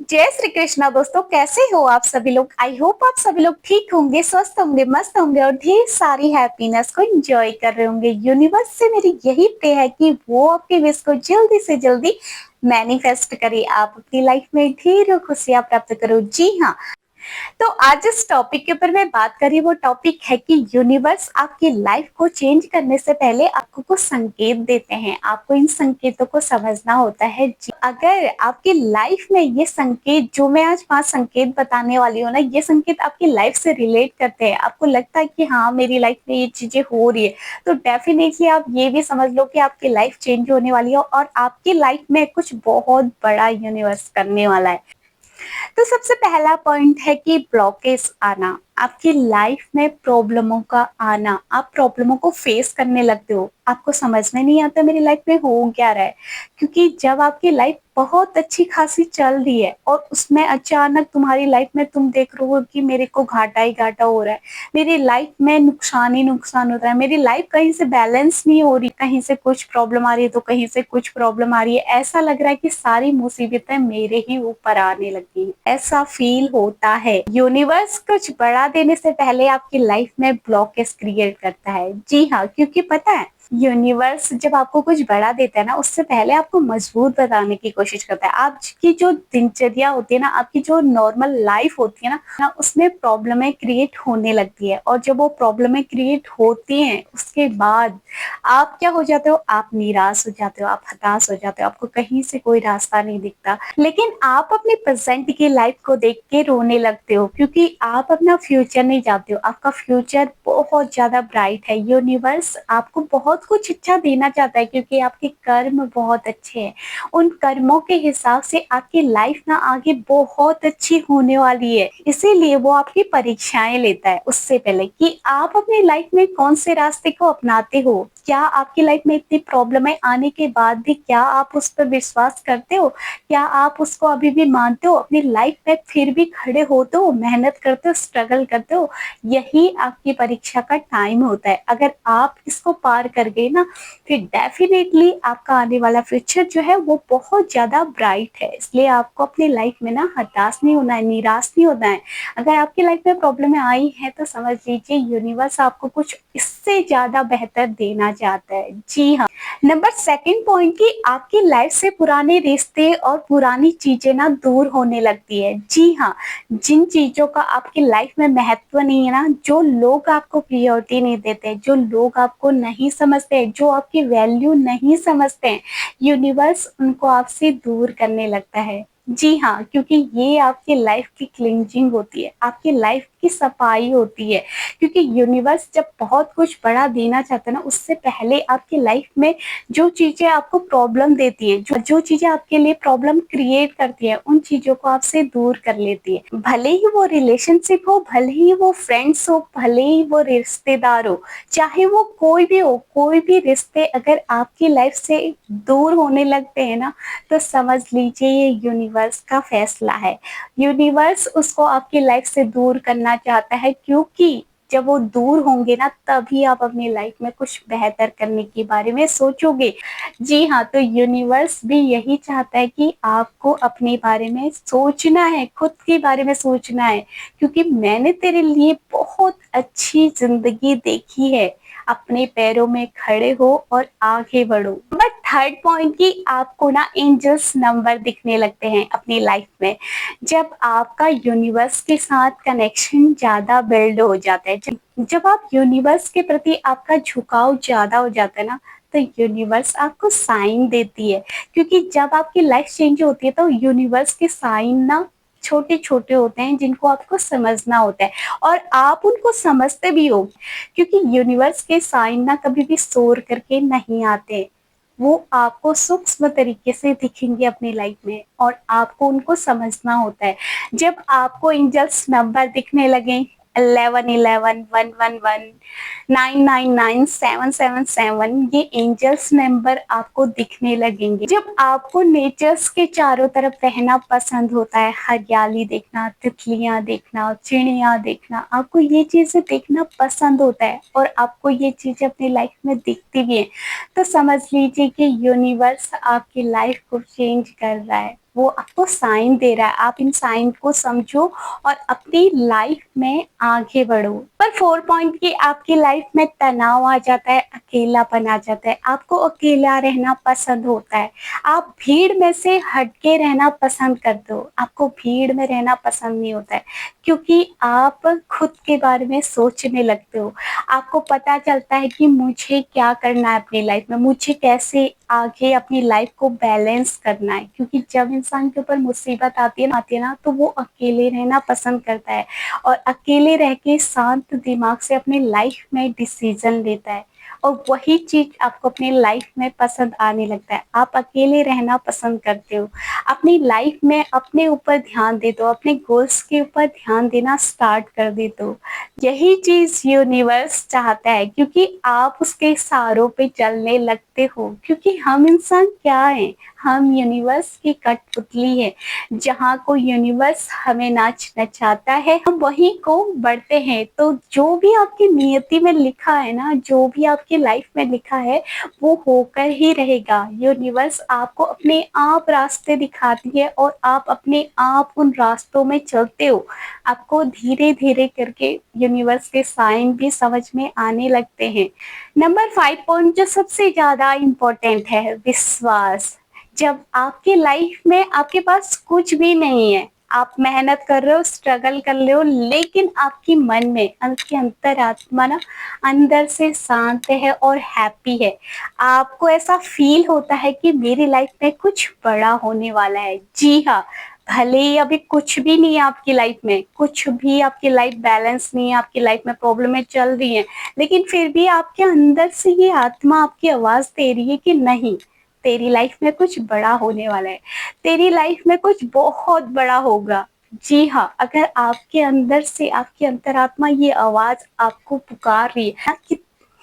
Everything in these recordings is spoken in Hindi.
जय श्री कृष्णा दोस्तों, कैसे हो आप सभी लोग। आई होप आप सभी लोग ठीक होंगे, स्वस्थ होंगे, मस्त होंगे और ढेर सारी हैप्पीनेस को एंजॉय कर रहे होंगे। यूनिवर्स से मेरी यही प्रे है कि वो आपकी विश को जल्दी से जल्दी मैनिफेस्ट करे, आप अपनी लाइफ में ढेरों खुशियां प्राप्त करो। जी हाँ, तो आज जिस टॉपिक के ऊपर मैं बात कर रही हूँ वो टॉपिक है कि यूनिवर्स आपकी लाइफ को चेंज करने से पहले आपको कुछ संकेत देते हैं। आपको इन संकेतों को समझना होता है। अगर आपकी लाइफ में ये संकेत, जो मैं आज 5 संकेत बताने वाली हूँ ना, ये संकेत आपकी लाइफ से रिलेट करते हैं, आपको लगता है कि हाँ मेरी लाइफ में ये चीजें हो रही है, तो डेफिनेटली आप ये भी समझ लो कि आपकी लाइफ चेंज होने वाली है और आपकी लाइफ में कुछ बहुत बड़ा यूनिवर्स करने वाला है। तो सबसे पहला पॉइंट है कि ब्लॉकेज आना, आपकी लाइफ में प्रॉब्लमों का आना। आप प्रॉब्लमों को फेस करने लगते हो, आपको समझ में नहीं आता मेरी लाइफ में हो क्या रहा है। क्योंकि जब आपकी लाइफ बहुत अच्छी खासी चल रही है और उसमें अचानक तुम्हारी लाइफ में तुम देख रहे हो कि मेरे को घाटा ही घाटा हो रहा है, मेरी लाइफ में नुकसान ही नुकसान हो रहा है, मेरी लाइफ कहीं से बैलेंस नहीं हो रही, कहीं से कुछ प्रॉब्लम आ रही है तो कहीं से कुछ प्रॉब्लम आ रही है, ऐसा लग रहा है कि सारी मुसीबतें मेरे ही ऊपर आने लगी, ऐसा फील होता है। यूनिवर्स कुछ बड़ा देने से पहले आपकी लाइफ में ब्लॉकेज क्रिएट करता है। जी हाँ, क्योंकि पता है यूनिवर्स जब आपको कुछ बड़ा देता है ना, उससे पहले आपको मजबूत बनाने की कोशिश करता है। आपकी जो दिनचर्या होती है ना, आपकी जो नॉर्मल लाइफ होती है ना उसमें प्रॉब्लमें क्रिएट होने लगती है और जब वो प्रॉब्लमें क्रिएट होती हैं उसके बाद आप क्या हो जाते हो, आप निराश हो जाते हो, आप हताश हो जाते हो, आपको कहीं से कोई रास्ता नहीं दिखता। लेकिन आप अपने प्रेजेंट की लाइफ को देख के रोने लगते हो क्योंकि आप अपना फ्यूचर नहीं जानते हो। आपका फ्यूचर बहुत ज्यादा ब्राइट है। यूनिवर्स आपको बहुत कुछ अच्छा देना चाहता है क्योंकि आपके कर्म बहुत अच्छे हैं। उन कर्मों के हिसाब से आपकी लाइफ ना आगे बहुत अच्छी होने वाली है, इसीलिए वो आपकी परीक्षाएं लेता है उससे पहले कि आप अपनी लाइफ में कौन से रास्ते को अपनाते हो। क्या आपकी लाइफ में इतनी प्रॉब्लमें आने के बाद भी क्या आप उस पर विश्वास करते हो, क्या आप उसको अभी भी मानते हो, अपनी लाइफ में फिर भी खड़े होते हो, मेहनत करते हो, स्ट्रगल करते हो। यही आपकी परीक्षा का टाइम होता है। अगर आप इसको पार कर गए ना, फिर डेफिनेटली आपका आने वाला फ्यूचर जो है वो बहुत ज्यादा ब्राइट है। इसलिए आपको अपनी लाइफ में ना हताश नहीं होना है, निराश नहीं होना है। अगर आपकी लाइफ में प्रॉब्लम आई है तो समझ लीजिए यूनिवर्स आपको कुछ इससे ज्यादा बेहतर देना चाहता है। जी हाँ, नंबर सेकंड पॉइंट की आपकी लाइफ से पुराने रिश्ते और पुरानी चीजें ना दूर होने लगती है। जी हाँ, जिन चीजों का आपकी लाइफ में महत्व नहीं है ना, जो लोग आपको प्रायोरिटी नहीं देते, जो लोग आपको नहीं समझते, जो आपकी वैल्यू नहीं समझते, यूनिवर्स उनको आपसे दूर करने लगता है। जी हाँ, क्योंकि ये आपकी लाइफ की क्लींजिंग होती है, आपकी लाइफ की सफाई होती है। क्योंकि यूनिवर्स जब बहुत कुछ बड़ा देना चाहता है ना, उससे पहले आपकी लाइफ में जो चीजें आपको प्रॉब्लम देती है, जो चीजें आपके लिए प्रॉब्लम क्रिएट करती है, उन चीजों को आपसे दूर कर लेती है। भले ही वो रिलेशनशिप हो, भले ही वो फ्रेंड्स हो, भले ही वो रिश्तेदार हो, चाहे वो कोई भी हो, कोई भी रिश्ते अगर आपकी लाइफ से दूर होने लगते हैं ना, तो समझ लीजिए ये यूनिवर्स का फैसला है। यूनिवर्स उसको आपकी लाइफ से दूर करना चाहता है क्योंकि जब वो दूर होंगे ना, तभी आप अपनी लाइफ में कुछ बेहतर करने के बारे में सोचोगे। जी हाँ, तो यूनिवर्स भी यही चाहता है कि आपको अपने बारे में सोचना है, खुद के बारे में सोचना है, क्योंकि मैंने तेरे लिए बहुत अच्छी जिंदगी देखी है। अपने पैरों में खड़े हो और आगे बढ़ो। बट थर्ड पॉइंट की आपको ना एंजल्स नंबर दिखने लगते हैं अपनी लाइफ में। जब आपका यूनिवर्स के साथ कनेक्शन ज्यादा बिल्ड हो जाता है, जब आप यूनिवर्स के प्रति आपका झुकाव ज्यादा हो जाता है ना, तो यूनिवर्स आपको साइन देती है। क्योंकि जब आपकी लाइफ चेंज होती है तो यूनिवर्स के साइन ना छोटे छोटे होते हैं जिनको आपको समझना होता है और आप उनको समझते भी हो। क्योंकि यूनिवर्स के साइन ना कभी भी शोर करके नहीं आते, वो आपको सूक्ष्म तरीके से दिखेंगे अपनी लाइफ में और आपको उनको समझना होता है। जब आपको एंजल्स नंबर दिखने लगे 11 11 1 1 1 9 9 9 7 7 7, ये एंजल्स नंबर आपको दिखने लगेंगे। जब आपको नेचर्स के चारों तरफ रहना पसंद होता है, हरियाली देखना, तितलियां देखना, चिड़िया देखना, आपको ये चीजें देखना पसंद होता है और आपको ये चीजें अपनी लाइफ में दिखती भी है, तो समझ लीजिए कि यूनिवर्स आपकी लाइफ को चेंज कर रहा है। वो आपको साइन दे रहा है, आप इन साइन को समझो और अपनी लाइफ में आगे बढ़ो। पर 4 पॉइंट की आपकी लाइफ में तनाव आ जाता है, अकेलापन आ जाता है, आपको अकेला रहना पसंद होता है, आप भीड़ में से हटके रहना पसंद करते हो, आपको भीड़ में रहना पसंद नहीं होता है क्योंकि आप खुद के बारे में सोचने लगते हो। आपको पता चलता है कि मुझे क्या करना है अपनी लाइफ में, मुझे कैसे आगे अपनी लाइफ को बैलेंस करना है, क्योंकि जब इंसान के ऊपर मुसीबत आती है ना तो वो अकेले रहना पसंद करता है और अकेले रह के शांत दिमाग से अपनी लाइफ में डिसीजन लेता है और वही चीज आपको अपनी लाइफ में पसंद आने लगता है। आप अकेले रहना पसंद करते हो, अपनी लाइफ में अपने ऊपर ध्यान देते हो, अपने गोल्स के ऊपर ध्यान देना स्टार्ट कर देते हो। यही चीज यूनिवर्स चाहता है क्योंकि आप उसके इशारों पे चलने लगते हो। क्योंकि हम इंसान क्या है, हम यूनिवर्स की कठपुतली है। जहाँ को यूनिवर्स हमें नाच नचाता है हम वहीं को बढ़ते हैं। तो जो भी आपकी नियति में लिखा है ना, जो भी आपकी लाइफ में लिखा है वो होकर ही रहेगा। यूनिवर्स आपको अपने आप रास्ते दिखाती है और आप अपने आप उन रास्तों में चलते हो। आपको धीरे धीरे करके यूनिवर्स के साइन भी समझ में आने लगते हैं। नंबर 5 पॉइंट जो सबसे ज्यादा इम्पोर्टेंट है, विश्वास। जब आपके लाइफ में आपके पास कुछ भी नहीं है, आप मेहनत कर रहे हो, स्ट्रगल कर रहे हो, लेकिन आपकी मन में, आपकी अंतरात्मा ना अंदर से शांत है और हैप्पी है। आपको ऐसा फील होता है कि मेरी लाइफ में कुछ बड़ा होने वाला है। जी हाँ, भले ही अभी कुछ भी नहीं है आपकी लाइफ में, कुछ भी आपकी लाइफ बैलेंस नहीं है, आपकी लाइफ में प्रॉब्लमें चल रही हैं, लेकिन फिर भी आपके अंदर से ये आत्मा आपकी आवाज दे रही है कि नहीं, तेरी लाइफ में कुछ बड़ा होने वाला है, तेरी लाइफ में कुछ बहुत बड़ा होगा। जी हाँ, अगर आपके अंदर से आपकी अंतरात्मा ये आवाज आपको पुकार रही है ना कि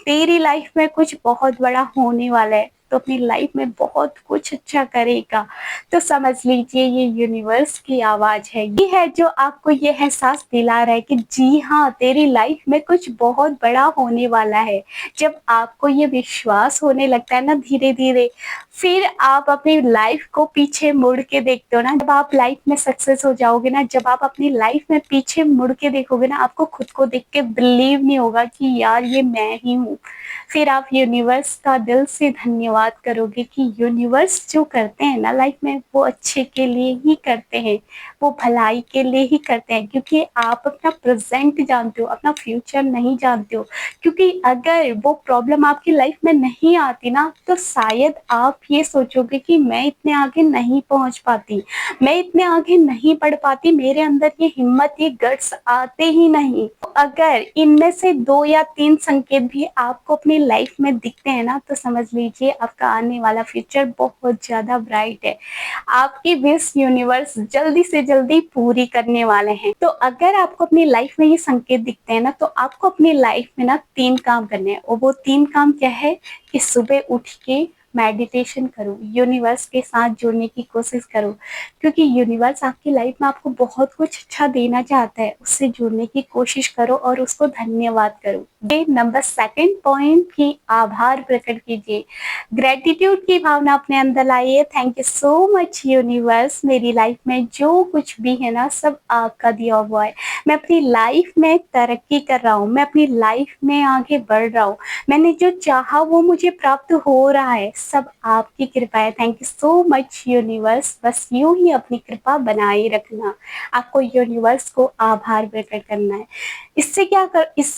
तेरी लाइफ में कुछ बहुत बड़ा होने वाला है, तो अपनी लाइफ में बहुत कुछ अच्छा करेगा, तो समझ लीजिए ये यूनिवर्स की आवाज है। ये है जो आपको ये एहसास दिला रहा है कि जी हाँ, तेरी लाइफ में कुछ बहुत बड़ा होने वाला है। जब आपको ये विश्वास होने लगता है ना धीरे धीरे, फिर आप अपनी लाइफ को पीछे मुड़ के देखते हो ना, जब आप लाइफ में सक्सेस हो जाओगे ना, जब आप अपनी लाइफ में पीछे मुड़ के देखोगे ना, आपको खुद को देख के बिलीव नहीं होगा कि यार ये मैं ही हूँ। फिर आप यूनिवर्स का दिल से धन्यवाद करोगे कि यूनिवर्स जो करते हैं ना लाइफ में वो अच्छे के लिए ही करते हैं, वो भलाई के लिए ही करते हैं, क्योंकि आप अपना प्रेजेंट जानते हो, अपना फ्यूचर नहीं जानते हो। क्योंकि अगर वो प्रॉब्लम आपकी लाइफ में नहीं आती ना तो शायद आप ये सोचोगे कि मैं इतने आगे नहीं पहुंच पाती, मैं इतने आगे नहीं बढ़ पाती, मेरे अंदर ये हिम्मत, ये गट्स आते ही नहीं। अगर इनमें से 2 या 3 संकेत भी आपको अपनी लाइफ में दिखते हैं ना तो समझ लीजिए आपका आने वाला फ्यूचर बहुत ज्यादा ब्राइट है। आपकी विश यूनिवर्स जल्दी से जल्दी पूरी करने वाले हैं। तो अगर आपको अपनी लाइफ में ये संकेत दिखते हैं ना तो आपको अपनी लाइफ में ना 3 काम करने हैं, और वो 3 काम क्या है कि सुबह उठ के मेडिटेशन करो, यूनिवर्स के साथ जुड़ने की कोशिश करो, क्योंकि यूनिवर्स आपकी लाइफ में आपको बहुत कुछ अच्छा देना चाहता है। उससे जुड़ने की कोशिश करो और उसको धन्यवाद करो। ये नंबर 2 पॉइंट की आभार प्रकट कीजिए, ग्रेटिट्यूड की भावना अपने अंदर लाइए। Thank you so much universe, मेरी लाइफ में जो कुछ भी है ना सब आपका दिया हुआ है। मैं अपनी लाइफ में तरक्की कर रहा हूँ, मैं अपनी लाइफ में आगे बढ़ रहा हूँ, मैंने जो चाहा वो मुझे प्राप्त हो रहा है, सब आपकी कृपा है। Thank you so much universe, बस यूं ही अपनी कृपा बनाए रखना। आपको यूनिवर्स को आभार प्रकट करना है। इससे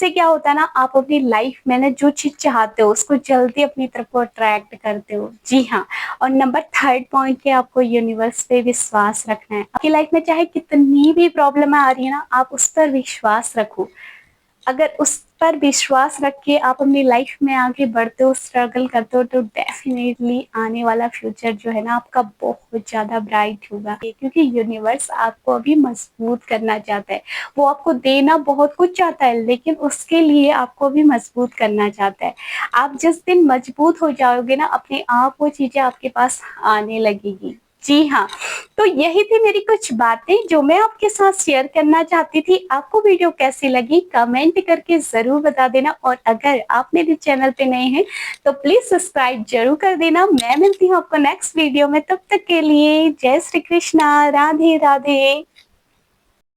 क्या होता है ना, आप अपनी लाइफ में ना जो चीज चाहते हो उसको जल्दी अपनी तरफ अट्रैक्ट करते हो। जी हाँ, और नंबर 3 पॉइंट के आपको यूनिवर्स पे विश्वास रखना है। आपकी लाइफ में चाहे कितनी भी प्रॉब्लम आ रही है ना, आप उस पर विश्वास रखो। अगर उस पर विश्वास रख के आप अपनी लाइफ में आगे बढ़ते हो, स्ट्रगल करते हो, तो डेफिनेटली आने वाला फ्यूचर जो है ना आपका बहुत ज्यादा ब्राइट होगा, क्योंकि यूनिवर्स आपको अभी मजबूत करना चाहता है। वो आपको देना बहुत कुछ चाहता है लेकिन उसके लिए आपको भी मजबूत करना चाहता है। आप जिस दिन मजबूत हो जाओगे ना, अपने आप वो चीजें आपके पास आने लगेगी। जी हाँ, तो यही थी मेरी कुछ बातें जो मैं आपके साथ शेयर करना चाहती थी। आपको वीडियो कैसी लगी कमेंट करके ज़रूर बता देना और अगर आप मेरे चैनल पे नए हैं तो प्लीज़ सब्सक्राइब ज़रूर कर देना। मैं मिलती हूँ आपको नेक्स्ट वीडियो में, तब तक के लिए जय श्री कृष्णा, राधे राधे।